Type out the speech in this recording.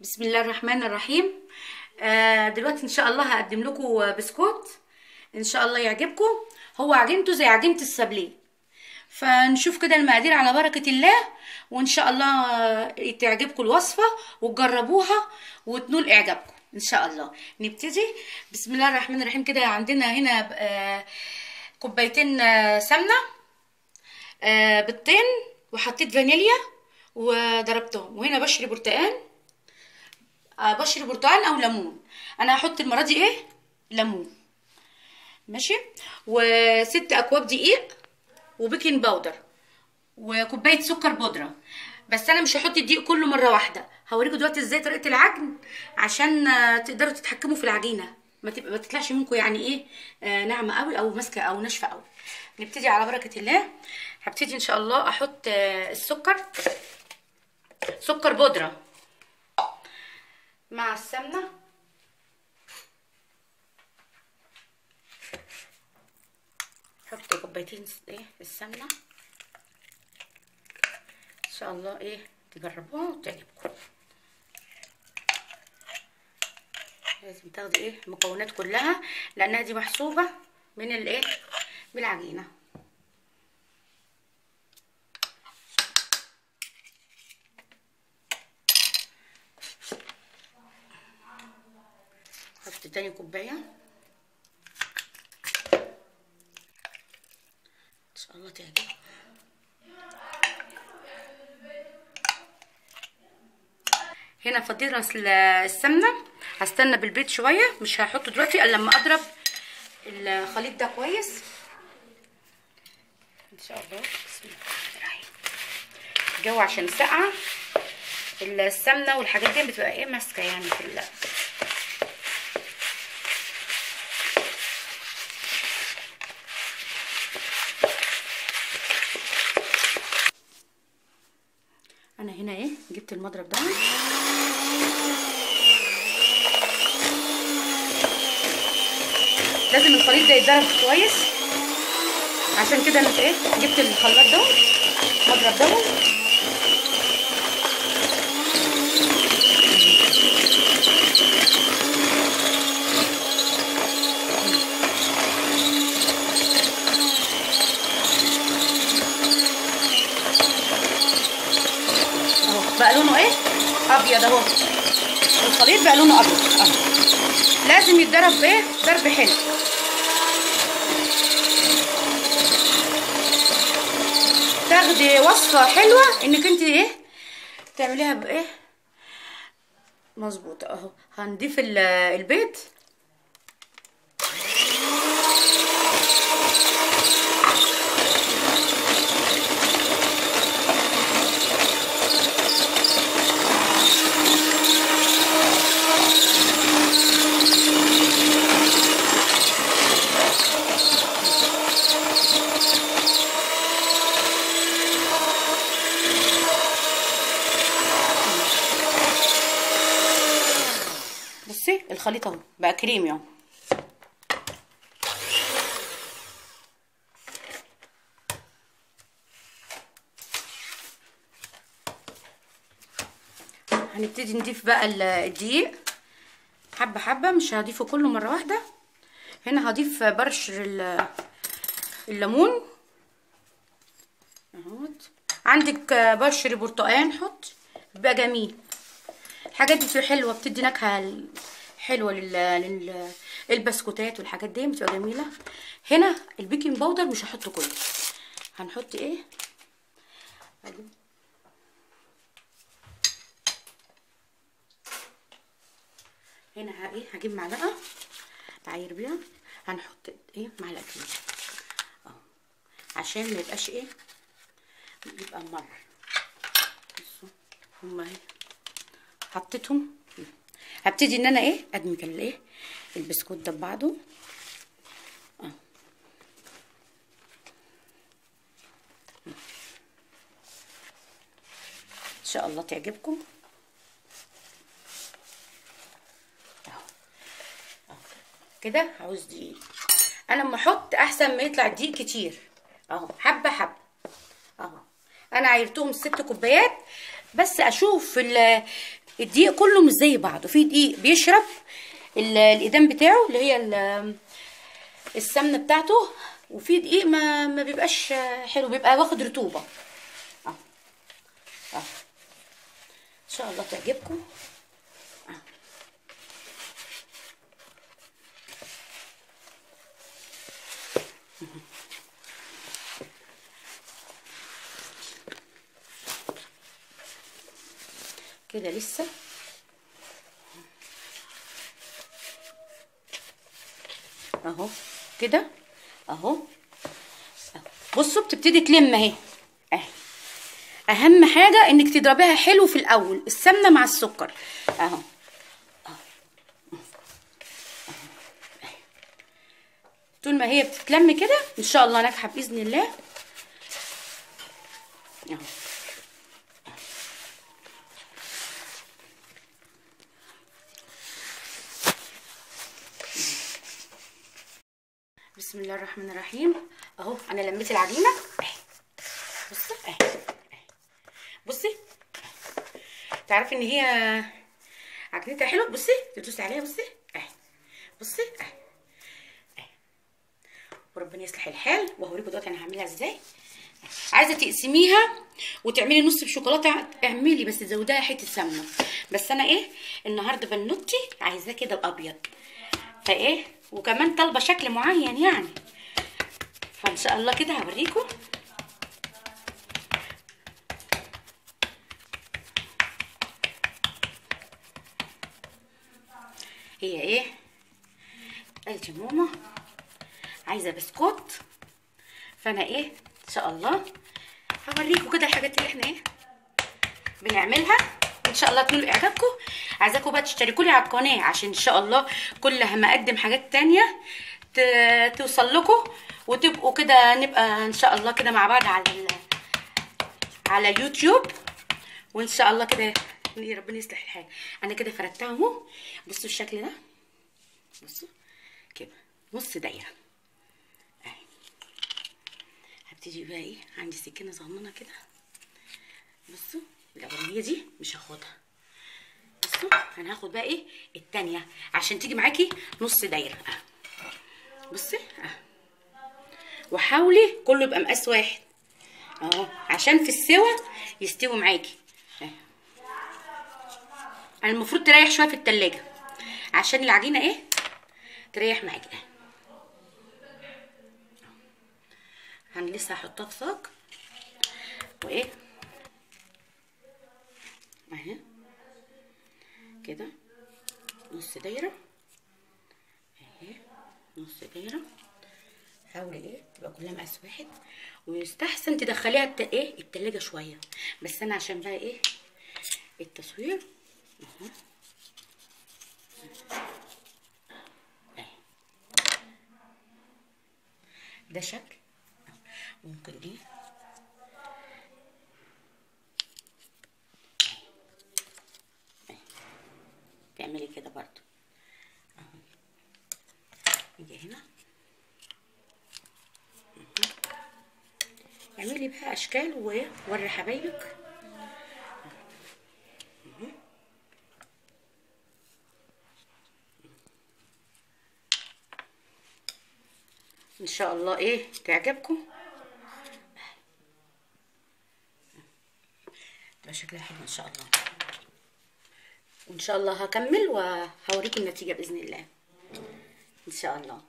بسم الله الرحمن الرحيم. دلوقتي ان شاء الله هقدم لكم بسكوت ان شاء الله يعجبكم. هو عجينته زي عجينه السابليه، فنشوف كده المقادير على بركه الله، وان شاء الله تعجبكم الوصفه وتجربوها وتنول اعجابكم ان شاء الله. نبتدي. بسم الله الرحمن الرحيم. كده عندنا هنا كوبايتين سمنه، بيضتين، وحطيت فانيليا وضربتهم، وهنا بشر برتقال، بشر برتقال او ليمون. انا هحط المره دي ليمون، ماشي. و6 اكواب دقيق، وبيكنج باودر، وكوبايه سكر بودره. بس انا مش هحط الدقيق كله مره واحده، هوريكم دلوقتي ازاي طريقه العجن عشان تقدروا تتحكموا في العجينه، ما تطلعش منكم يعني ناعمه قوي او ماسكه او ناشفه قوي. نبتدي على بركه الله. هبتدي ان شاء الله احط سكر بودره مع السمنه. حط كوبايتين السمنه ان شاء الله تجربوها وتعجبكم. لازم تاخدي المكونات كلها لانها دي محسوبه من من العجينه. حط تاني كوبايه ان شاء الله تعجبكم. هنا فضينا السمنه، هستنى بالبيض شويه، مش هحطه دلوقتي الا لما اضرب الخليط ده كويس ان شاء الله. بسم الله الرحمن الرحيم. الجو عشان ساقعه السمنه والحاجات دي بتبقى ماسكه يعني في انا هنا جبت المضرب ده، لازم الخليط ده يتضرب كويس، عشان كده انا جبت الخلاط ده، المضرب ده. بقى لونه ابيض اهو، الخليط بقى لونه ابيض اهو. لازم يتضرب ضرب حلو. تاخدي وصفه حلوه انك انت تعمليها مظبوط اهو. هنضيف البيض. بصي الخليط اهو بقى كريمي اهو. هنبتدي نضيف بقى الدقيق حبه حبه، مش هضيفه كله مره واحده. هنا هضيف برشر الليمون اهوت. عندك برشر برتقان حط، بيبقى جميل. الحاجات دي بتبقى حلوه، بتدي نكهه حلوه للبسكوتات والحاجات دي بتبقى جميله. هنا البيكنج باودر مش هحطه كله، هنحط هنا هجيب معلقه اعاير بيها، هنحط معلقتين اهو عشان ما يبقاش يبقى مر. بصوا هما حطيتهم. هبتدي ان انا ادمج البسكوت ده ببعضه اهو. ان شاء الله تعجبكم اهو. كده عاوز دقيق، انا لما احط احسن ما يطلع الدقيق كتير اهو، حبه حبه اهو. انا عايرتهم 6 كوبايات، بس اشوف الدقيق كله مش زي بعضه، في دقيق بيشرب الايدام بتاعه اللي هي السمنه بتاعته، وفي دقيق ما بيبقاش حلو، بيبقى واخد رطوبه. اهو اهو ان شاء الله تعجبكم. كده لسه اهو كده اهو. بصوا بتبتدي تلم اهي اهي. اهم حاجه انك تضربيها حلو في الاول، السمنه مع السكر اهو اهو. طول ما هي بتتلم كده ان شاء الله ناجحه باذن الله اهو. بسم الله الرحمن الرحيم. اهو انا لميت العجينه اهي. بصي اهي اهي. بصي تعرفي ان هي عجينتها حلوه. بصي تدوسي عليها بصي اهي. بصي اهي اهي. وربنا يصلح الحال وهوريكم دلوقتي انا هعملها ازاي. عايزه تقسميها وتعملي نص بشوكولاته اعملي، بس تزوديها حته سمنه. بس انا ايه النهارده بنوتي عايزاه كده بابيض، فايه وكمان طالبه شكل معين يعني، فان شاء الله كده هوريكم. هي ايه قالت يا ماما عايزه بسكوت، فانا ايه ان شاء الله هوريكم كده الحاجات اللي احنا ايه بنعملها ان شاء الله تنول اعجابكم. عايزاكم بقى تشتركوا لي على القناه عشان ان شاء الله كل ما اقدم حاجات تانية توصل لكم، وتبقوا كده نبقى ان شاء الله كده مع بعض على يوتيوب، وان شاء الله كده ربنا يصلح الحال. انا كده فردتها اهو. بصوا الشكل ده، بصوا كده نص دايره اهي. هبتدي بقى ايه عندي سكينه صغننه كده. بصوا الاولانيه دي مش هاخدها. بصوا انا هاخد بقى ايه التانيه عشان تيجي معاكي نص دايره اهي. بصي اهي، وحاولي كله يبقى مقاس واحد اهو عشان في السوا يستوي معاكي اهي. انا المفروض تريح شويه في التلاجة عشان العجينه ايه تريح معاكي اهي. انا لسه هحطها في صاج وايه اهي كده نص دايره اهي، نص دايره. حاولي ايه تبقى كلها مقاس واحد، ويستحسن تدخليها ايه التلاجة شويه، بس انا عشان بقى ايه التصوير اهو اهي. ده شكل ممكن ايه تعملي كده برضو اهو. نيجي هنا اعملي بقى اشكال ووري حبايبك ان شاء الله ايه تعجبكم، تبقى شكلها حلو ان شاء الله. وان شاء الله هكمل وهوريكم النتيجه باذن الله ان شاء الله.